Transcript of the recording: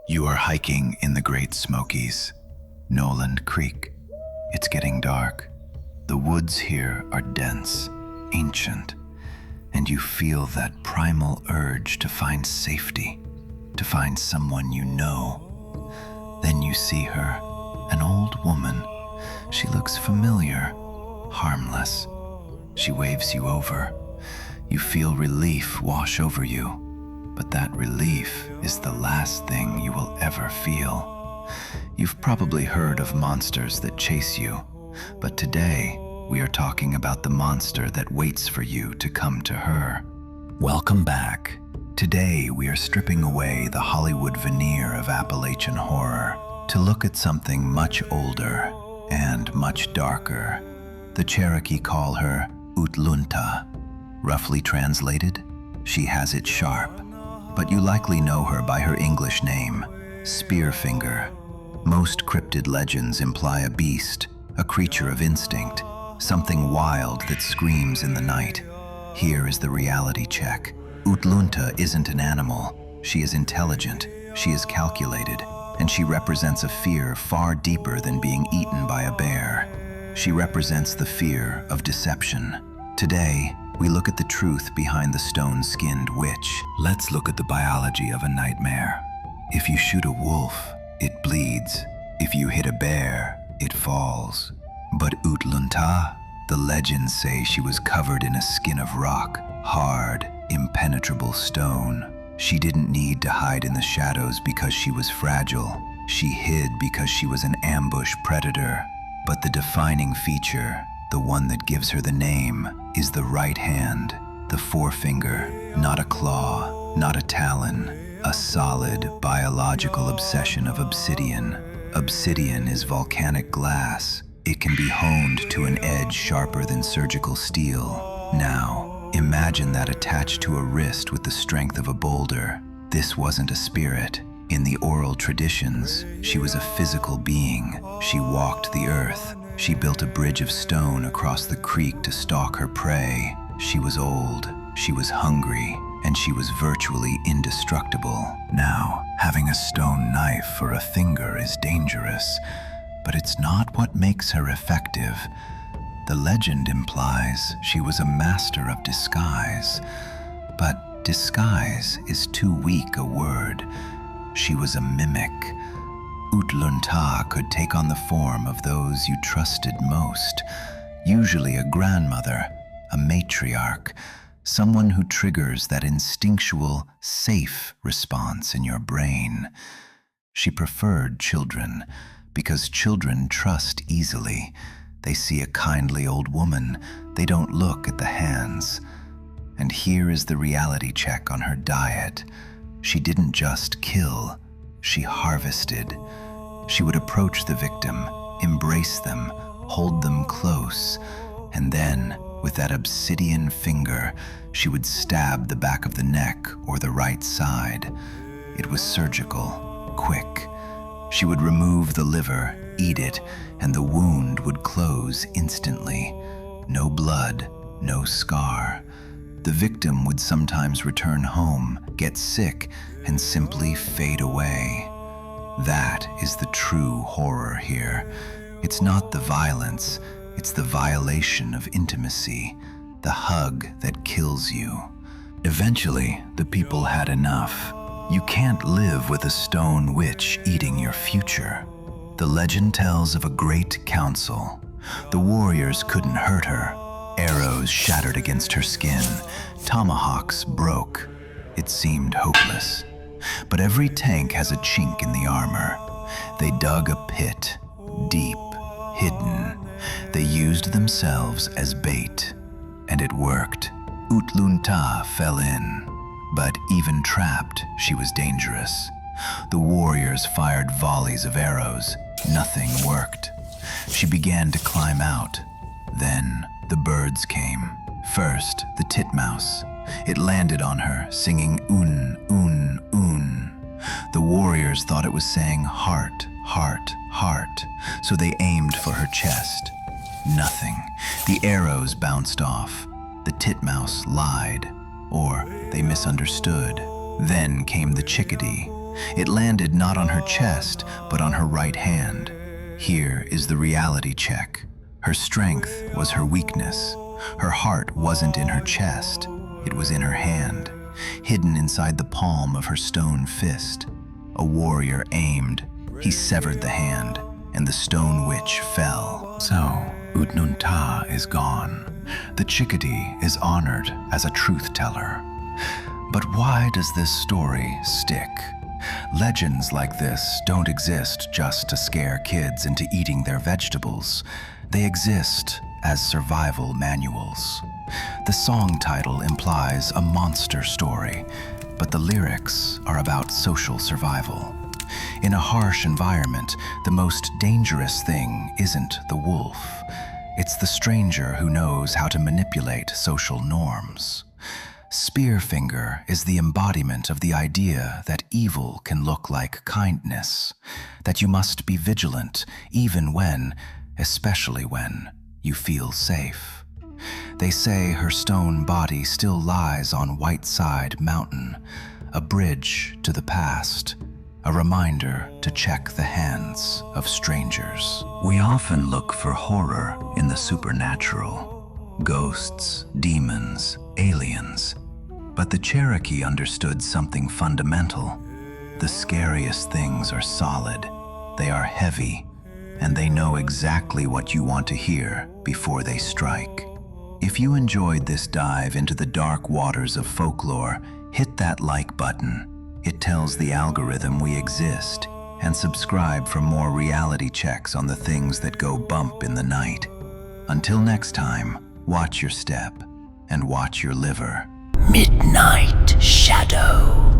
You are hiking in the Great Smokies, Noland Creek. It's getting dark. The woods here are dense, ancient, and you feel that primal urge to find safety, to find someone you know. Then you see her, an old woman. She looks familiar, harmless. She waves you over. You feel relief wash over you. But that relief is the last thing you will ever feel. You've probably heard of monsters that chase you, but today we are talking about the monster that waits for you to come to her. Welcome back. Today we are stripping away the Hollywood veneer of Appalachian horror to look at something much older and much darker. The Cherokee call her Utlunta. Roughly translated, she has it sharp. But you likely know her by her English name, Spearfinger. Most cryptid legends imply a beast, a creature of instinct, something wild that screams in the night. Here is the reality check. Utlunta isn't an animal. She is intelligent, she is calculated, and she represents a fear far deeper than being eaten by a bear. She represents the fear of deception. Today, we look at the truth behind the stone-skinned witch. Let's look at the biology of a nightmare. If you shoot a wolf, it bleeds. If you hit a bear, it falls. But Utlunta, the legends say she was covered in a skin of rock, hard, impenetrable stone. She didn't need to hide in the shadows because she was fragile. She hid because she was an ambush predator. But the defining feature, the one that gives her the name, is the right hand, the forefinger, not a claw, not a talon, a solid biological obsession of obsidian. Obsidian is volcanic glass. It can be honed to an edge sharper than surgical steel. Now, imagine that attached to a wrist with the strength of a boulder. This wasn't a spirit. In the oral traditions, she was a physical being. She walked the earth. She built a bridge of stone across the creek to stalk her prey. She was old, she was hungry, and she was virtually indestructible. Now, having a stone knife for a finger is dangerous, but it's not what makes her effective. The legend implies she was a master of disguise, but disguise is too weak a word. She was a mimic. Utlunta could take on the form of those you trusted most, usually a grandmother, a matriarch, someone who triggers that instinctual, safe response in your brain. She preferred children, because children trust easily. They see a kindly old woman, they don't look at the hands. And here is the reality check on her diet. She didn't just kill, she harvested. She would approach the victim, embrace them, hold them close, and then, with that obsidian finger, she would stab the back of the neck or the right side. It was surgical, quick. She would remove the liver, eat it, and the wound would close instantly. No blood, no scar. The victim would sometimes return home, get sick, and simply fade away. That is the true horror here. It's not the violence, it's the violation of intimacy, the hug that kills you. Eventually, the people had enough. You can't live with a stone witch eating your future. The legend tells of a great council. The warriors couldn't hurt her. Arrows shattered against her skin. Tomahawks broke. It seemed hopeless. But every tank has a chink in the armor. They dug a pit, deep, hidden. They used themselves as bait, and it worked. Utlunta fell in, but even trapped, she was dangerous. The warriors fired volleys of arrows. Nothing worked. She began to climb out. Then the birds came. First, the titmouse. It landed on her, singing un, un, un. The warriors thought it was saying heart, heart, heart, so they aimed for her chest. Nothing. The arrows bounced off. The titmouse lied, or they misunderstood. Then came the chickadee. It landed not on her chest, but on her right hand. Here is the reality check. Her strength was her weakness. Her heart wasn't in her chest, it was in her hand, hidden inside the palm of her stone fist. A warrior aimed, he severed the hand, and the stone witch fell. So, Utnunta is gone. The chickadee is honored as a truth teller. But why does this story stick? Legends like this don't exist just to scare kids into eating their vegetables. They exist as survival manuals. The song title implies a monster story, but the lyrics are about social survival. In a harsh environment, the most dangerous thing isn't the wolf. It's the stranger who knows how to manipulate social norms. Spearfinger is the embodiment of the idea that evil can look like kindness, that you must be vigilant even when, especially when, you feel safe. They say her stone body still lies on Whiteside Mountain, a bridge to the past, a reminder to check the hands of strangers. We often look for horror in the supernatural, ghosts, demons, aliens. But the Cherokee understood something fundamental. The scariest things are solid, they are heavy, and they know exactly what you want to hear before they strike. If you enjoyed this dive into the dark waters of folklore, hit that like button. It tells the algorithm we exist, and subscribe for more reality checks on the things that go bump in the night. Until next time, watch your step and watch your liver. Midnight Shadow.